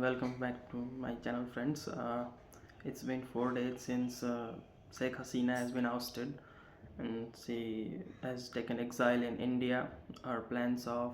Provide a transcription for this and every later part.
welcome back to my channel, friends. It's been 4 days since Sheikh Hasina has been ousted and she has taken exile in India. Her plans of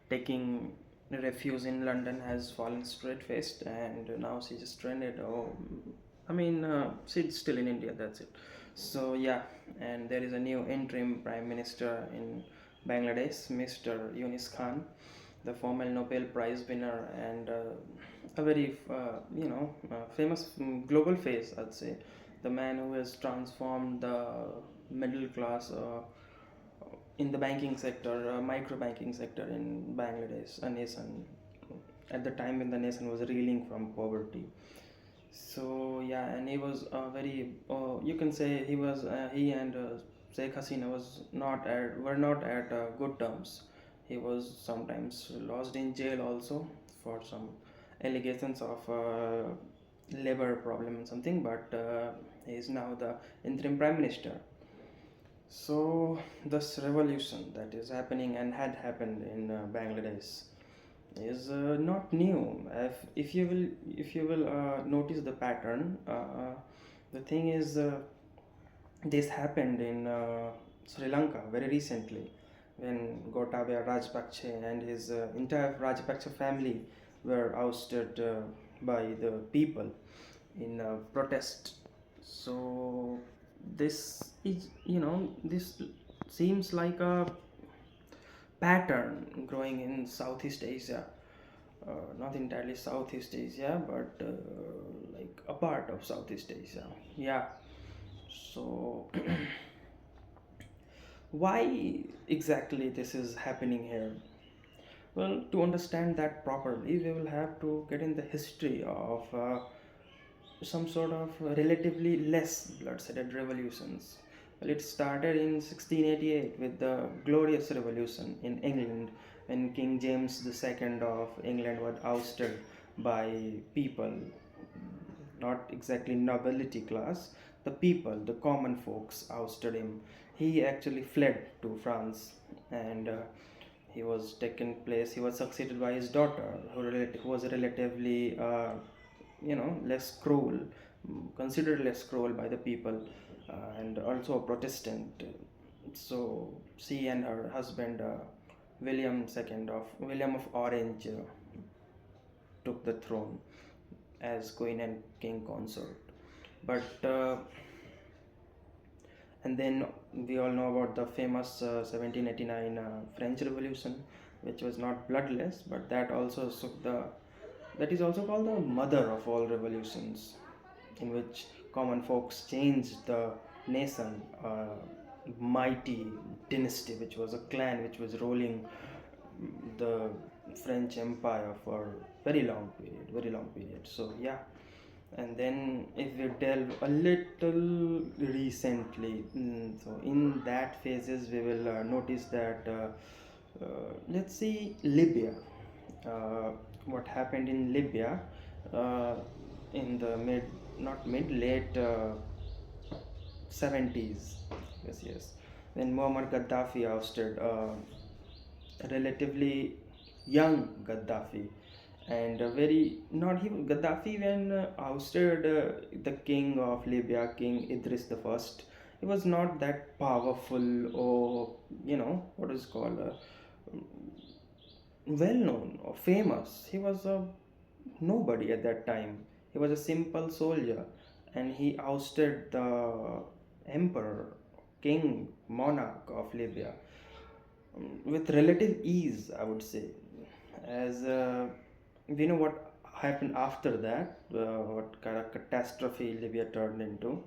taking refuge in London has fallen straight-faced, and now she's stranded. She's still in India, that's it. So, yeah, and there is a new interim Prime Minister in Bangladesh, Mr. Yunus Khan, the former Nobel Prize winner and a very famous global face, I'd say, the man who has transformed the middle class in the banking sector, micro banking sector in Bangladesh, a nation at the time when the nation was reeling from poverty. So yeah, and he was very. You can say he and Sheikh Hasina were not at good terms. He was sometimes lost in jail also for some allegations of labor problem and something. But he is now the interim prime minister. So this revolution that is happening and had happened in Bangladesh is not new. If you will notice the pattern, the thing is this happened in Sri Lanka very recently when Gotabaya Rajapaksa and his entire Rajapaksa family were ousted by the people in protest. So this seems like a pattern growing in Southeast Asia, not entirely Southeast Asia, but like a part of Southeast Asia. Yeah. So, why exactly this is happening here? Well, to understand that properly, we will have to get in the history of some sort of relatively less blood-sudded revolutions. Well, it started in 1688 with the Glorious Revolution in England when King James II of England was ousted by people, not exactly nobility class, the people, the common folks ousted him. He actually fled to France and he was succeeded by his daughter who was relatively less cruel, considered less cruel by the people, and also a Protestant. So she and her husband William of Orange took the throne as queen and king consort. But and then we all know about the famous 1789 French Revolution, which was not bloodless, but that is also called the mother of all revolutions, in which common folks changed the nation. Mighty dynasty, which was a clan which was ruling the French Empire for very long period. So yeah, and then if we delve a little recently, so in that phases we will notice that let's see Libya. What happened in Libya uh, in the late 70s. Yes. Then Muammar Gaddafi ousted relatively young Gaddafi, and very not he Gaddafi when ousted the king of Libya, King Idris the First. He was not that powerful, or what is called well known or famous. He was a nobody at that time. He was a simple soldier, and he ousted the emperor, king, monarch of Libya with relative ease, I would say. As we know what happened after that, what kind of catastrophe Libya turned into.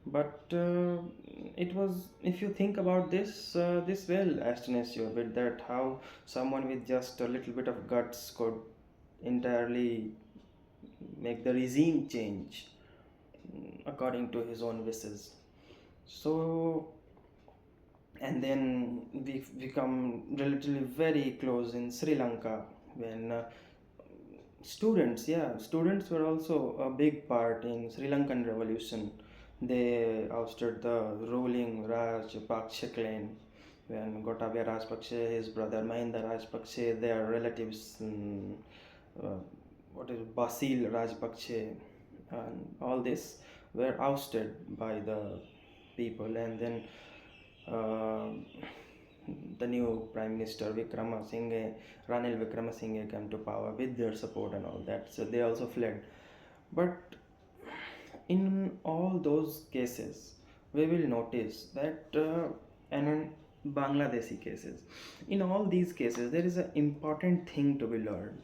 But it was, if you think about this will astonish you a bit, that how someone with just a little bit of guts could entirely make the regime change according to his own wishes. So, and then we become relatively very close in Sri Lanka when students were also a big part in Sri Lankan revolution. They ousted the ruling Rajapaksa clan when Gotabaya Rajapaksa, his brother Mahinda Rajapaksa, their relatives, uh, what is Basil Rajpakse and all this were ousted by the people, and then uh, the new Prime Minister Vikramasinghe, Ranil Vikramasinghe came to power with their support and all that. So they also fled. But in all those cases, we will notice that, and in Bangladeshi cases, in all these cases, there is an important thing to be learned.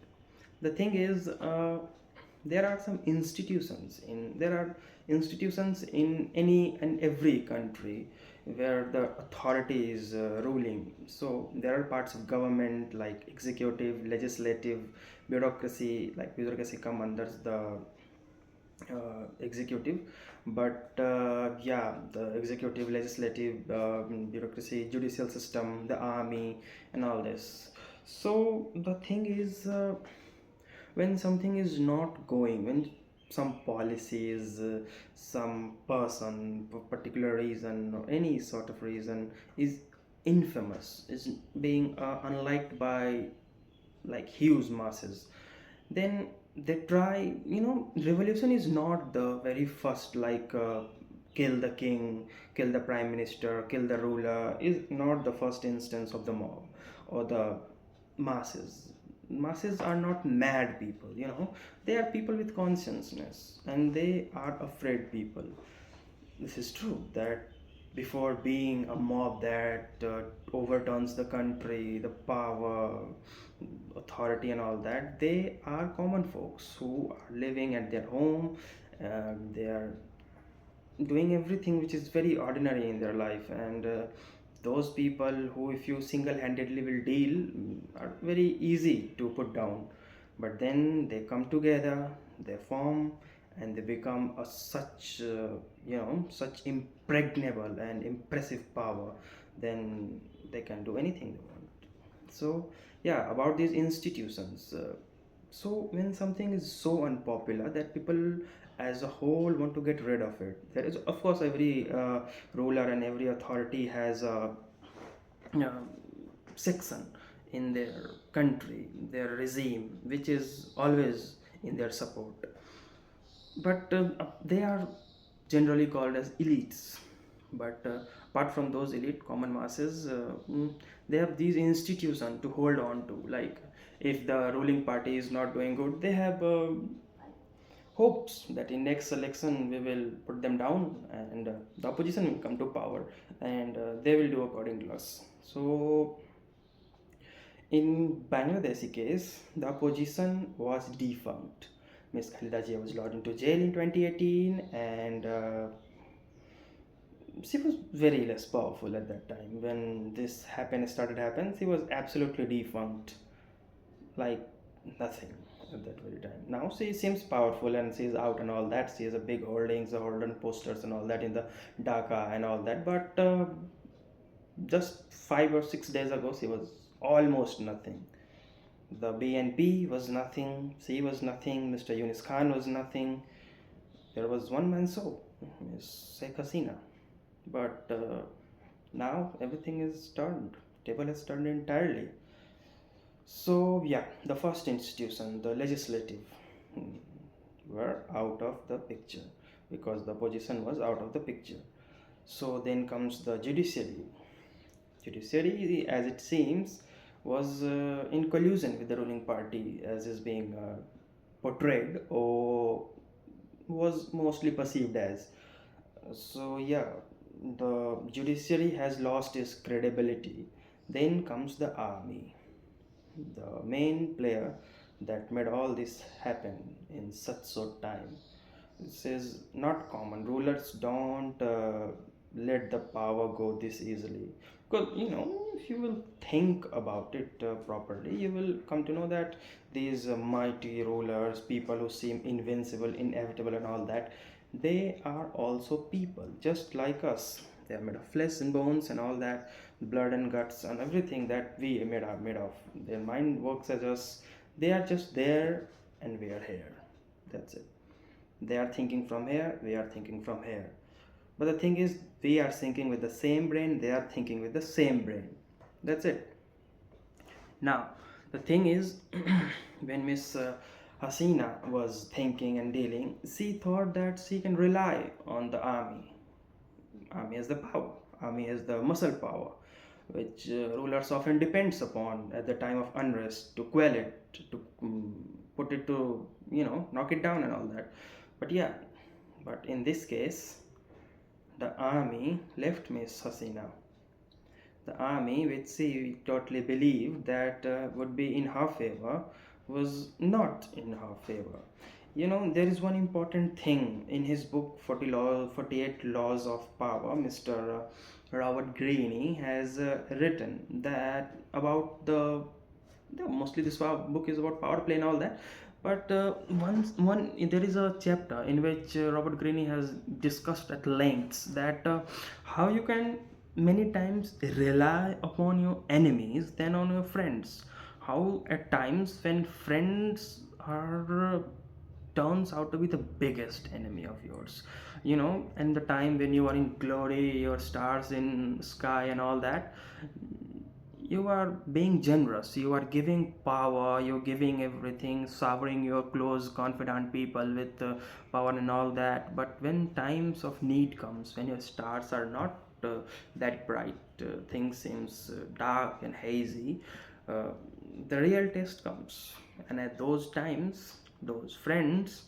The thing is, there are some institutions in there are institutions in any and every country where the authority is ruling. So there are parts of government like executive, legislative, bureaucracy. Like bureaucracy come under the executive, but yeah, the executive, legislative, bureaucracy, judicial system, the army, and all this. So the thing is, when something is not going, when some policies, some person for particular reason or any sort of reason is infamous, is being unliked by like huge masses, then they try, revolution is not the very first, like kill the king, kill the prime minister, kill the ruler, is not the first instance of the mob or the masses are not mad people, they are people with consciousness, and they are afraid people. This is true that before being a mob that overturns the country, the power, authority, and all that, they are common folks who are living at their home. They are doing everything which is very ordinary in their life, and those people who, if you single-handedly will deal, are very easy to put down. But then they come together, they form, and they become a such such impregnable and impressive power. Then they can do anything they want. So yeah, about these institutions, so when something is so unpopular that people as a whole want to get rid of it, there is, of course, every ruler and every authority has a uh, section in their country, their regime, which is always in their support. But they are generally called as elites. But apart from those elite common masses, they have these institutions to hold on to. Like if the ruling party is not doing good, they have hopes that in next election we will put them down, and the opposition will come to power, and they will do according to us. So in Bangladeshi case, the opposition was defunct. Miss Khalida Jia was locked into jail in 2018, and she was very less powerful at that time. When this started happen, she was absolutely defunct, like nothing at that very time. Now she seems powerful and she's out and all that. She has a big holdings, a holding posters and all that in the Dhaka and all that. But just 5 or 6 days ago, she was almost nothing. The BNP was nothing. She was nothing. Mr. Yunus Khan was nothing. There was one man show, Miss Sheikh Hasina. But now everything is turned. Table has turned entirely. So yeah, the first institution, the legislative, hmm, were out of the picture because the opposition was out of the picture. So then comes the judiciary. Judiciary, as it seems, was in collusion with the ruling party, as is being portrayed or was mostly perceived as. So yeah, the judiciary has lost its credibility. Then comes the army, the main player that made all this happen in such short time. This is not common. Rulers don't let the power go this easily. Because, if you will think about it properly, you will come to know that these mighty rulers, people who seem invincible, inevitable, and all that, they are also people just like us. They are made of flesh and bones and all that, blood and guts and everything that we are made of. Their mind works as us. They are just there and we are here. That's it. They are thinking from here, we are thinking from here. But the thing is, we are thinking with the same brain, they are thinking with the same brain. That's it. Now, the thing is, when Miss Hasina was thinking and dealing, she thought that she can rely on the army. Army has the power. Army has the muscle power, which rulers often depends upon at the time of unrest to quell it, to put it to knock it down and all that. But yeah, but in this case, the army left Miss Hasina. The army, which she totally believed that would be in her favor, was not in her favor. There is one important thing in his book 48 Laws of Power. Mr. Robert Greene has written that about mostly this book is about power play and all that. But one there is a chapter in which Robert Greene has discussed at lengths that how you can many times rely upon your enemies than on your friends. How at times when friends are turns out to be the biggest enemy of yours. And the time when you are in glory, your stars in sky and all that, you are being generous, you are giving power, you're giving everything, showering your close confident people with power and all that. But when times of need comes, when your stars are not that bright, things seems dark and hazy, uh, the real test comes. And at those times, those friends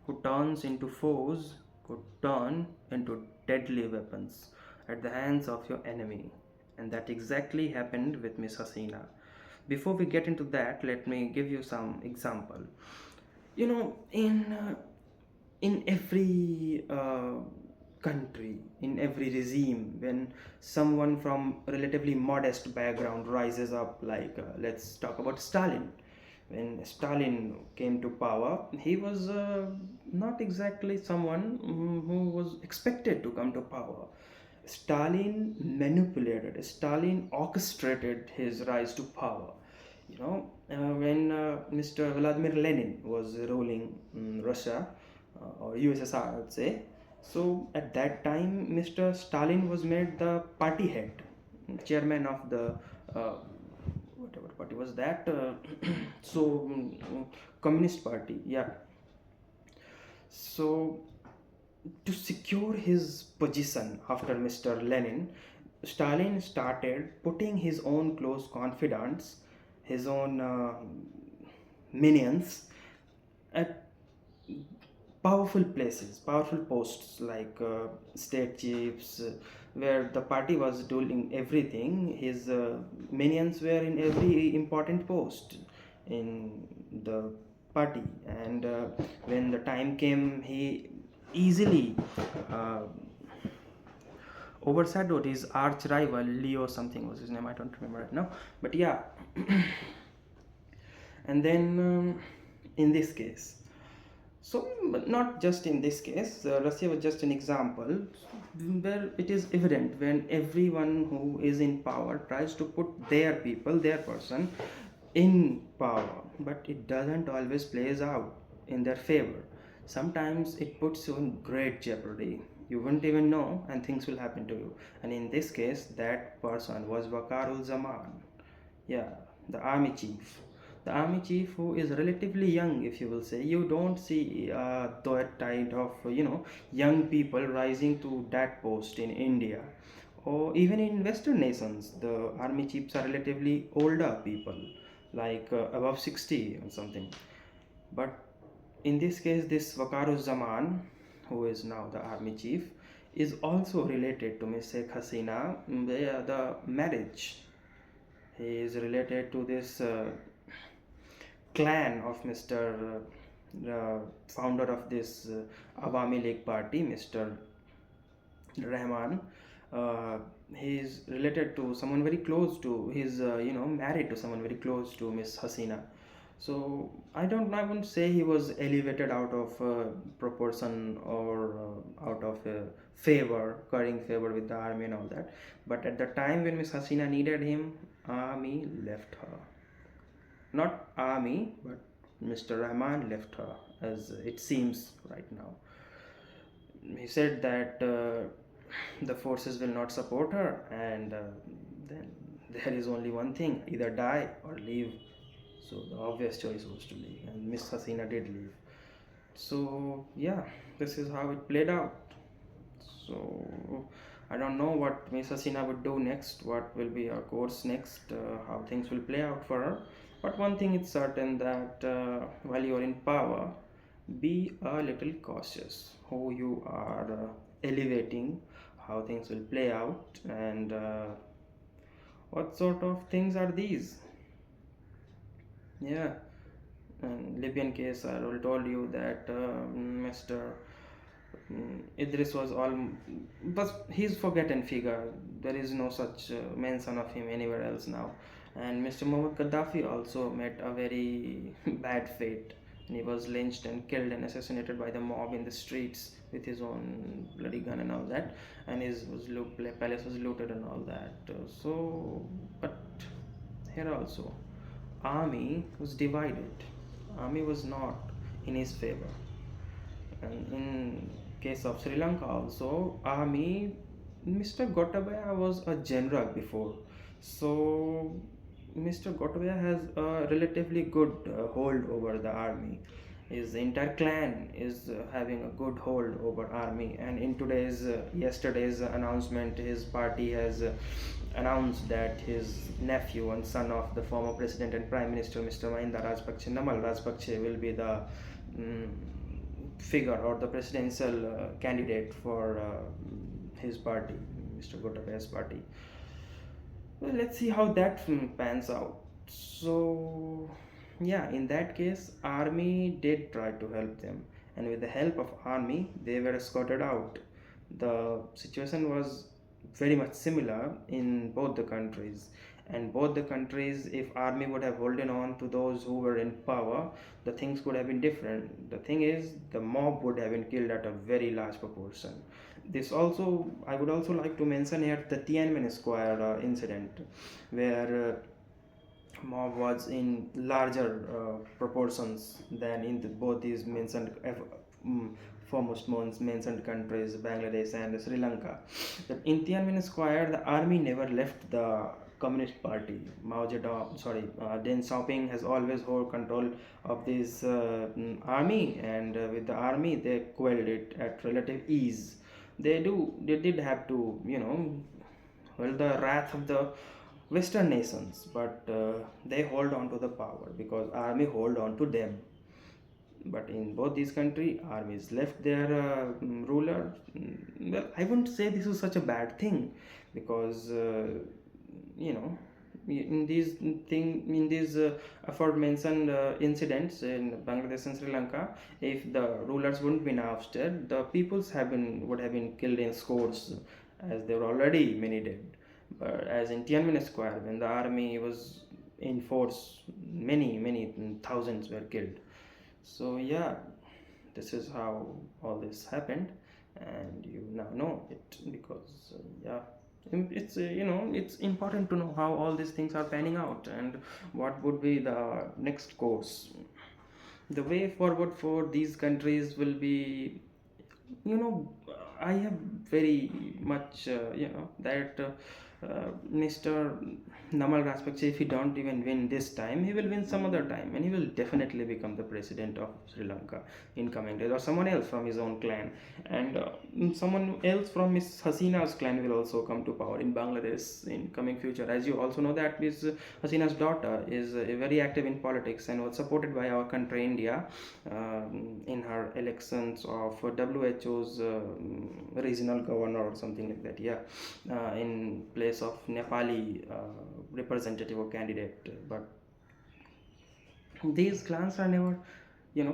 who turns into foes could turn into deadly weapons at the hands of your enemy. And that exactly happened with Miss Hasina. Before we get into that, let me give you some example. In every country, in every regime, when someone from relatively modest background rises up, like let's talk about Stalin. When Stalin came to power, he was not exactly someone who was expected to come to power. Stalin manipulated, Stalin orchestrated his rise to power. When Mr. Vladimir Lenin was ruling Russia or USSR, I would say. So at that time, Mr. Stalin was made the party head, chairman of the whatever party was that. So Communist Party, yeah. So to secure his position after Mr. Lenin, Stalin started putting his own close confidants, his own minions at powerful places, powerful posts like state chiefs, where the party was doing everything. His minions were in every important post in the party, and when the time came, he easily uh, overshadowed his arch rival Leo something was his name. I don't remember right now, but yeah. And then in this case, so, but not just in this case, Russia was just an example where it is evident when everyone who is in power tries to put their people, their person, in power, but it doesn't always plays out in their favor. Sometimes it puts you in great jeopardy. You wouldn't even know, and things will happen to you. And in this case, that person was Wakarul Zaman. Yeah, the army chief. The army chief who is relatively young, if you will say. You don't see that kind of young people rising to that post in India, or even in Western nations. The army chiefs are relatively older people, like above 60 or something. But in this case, this Wakaru Zaman, who is now the army chief, is also related to Miss Sheikh Hasina. The marriage, he is related to this clan of Mr. Founder of this Awami League party, Mr. Rahman. Uh, he is related to someone very close to. He's married to someone very close to Miss Hasina. So I wouldn't say he was elevated out of proportion or out of favor, currying favor with the army and all that. But at the time when Miss Hasina needed him, army left her. Not army, but Mr. Rahman left her, as it seems right now. He said that the forces will not support her, and then there is only one thing: either die or leave. So the obvious choice was to leave, and Miss Hasina did leave. So yeah, this is how it played out. So I don't know what Miss Hasina would do next, what will be her course next, how things will play out for her. But one thing is certain, that while you are in power, be a little cautious who you are elevating, how things will play out, and what sort of things are these. Yeah, and Libyan case, I will told you that Mr. Idris was all, but he's forgotten figure. There is no such mention of him anywhere else now. And Mr. Muhammad Gaddafi also met a very bad fate. And he was lynched and killed and assassinated by the mob in the streets with his own bloody gun and all that. And his palace was looted and all that. But here also, army was divided. Army was not in his favor. And in case of Sri Lanka also, army, Mr. Gotabaya was a general before. So Mr. Gotabaya has a relatively good hold over the army. His entire clan is having a good hold over army. And in yesterday's announcement, his party has announced that his nephew and son of the former president and prime minister, Mr. Mahinda Rajapaksa, Namal Rajapaksa, will be the mm, figure or the presidential candidate for his party, Mr. Gotabaya's party. Well, let's see how that pans out. So, yeah, in that case, army did try to help them, and with the help of army, they were escorted out. The situation was very much similar in both the countries, and both the countries, if army would have holding on to those who were in power, the things could have been different. The thing is, the mob would have been killed at a very large proportion. This also, I would also like to mention here the Tiananmen Square incident, where mob was in larger proportions than in both these mentioned foremost mentioned countries, Bangladesh and Sri Lanka. That in Tiananmen Square, the army never left the Communist Party. Deng Xiaoping has always hold control of this army, and with the army they quelled it at relative ease. They did have to, well, the wrath of the Western nations, but they hold on to the power because army hold on to them. But in both these countries, armies left their ruler. Well, I wouldn't say this is such a bad thing, because you know in these aforementioned incidents in Bangladesh and Sri Lanka, if the rulers wouldn't been ousted, the peoples would have been killed in scores, as there were already many dead. But as in Tiananmen Square, when the army was in force, many thousands were killed. So yeah, this is how all this happened, and you now know it, because yeah, it's it's important to know how all these things are panning out and what would be the next course. The way forward for these countries will be, you know I have very much that Mr. Namal Rajapaksa, if he don't even win this time, he will win some other time, and he will definitely become the president of Sri Lanka in coming days, or someone else from his own clan, and someone else from Miss Hasina's clan will also come to power in Bangladesh in coming future. As you also know that Miss Hasina's daughter is very active in politics and was supported by our country India in her elections of WHO's regional governor or something like that. Yeah, in place of Nepali representative or candidate. But these clans are never,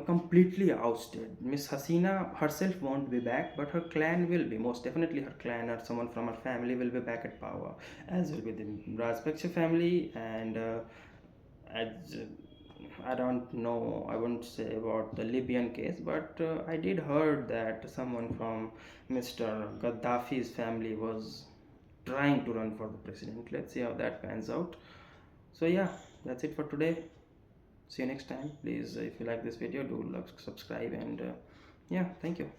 completely ousted. Miss Hasina herself won't be back, but her clan will be. Most definitely, her clan or someone from her family will be back at power, as will be the Rajpaksa family. And as I don't know, I won't say about the Libyan case, but I did heard that someone from Mr. Gaddafi's family was trying to run for the president. Let's see how that pans out. So yeah, that's it for today. See you next time. Please, if you like this video, do like, subscribe, and yeah, thank you.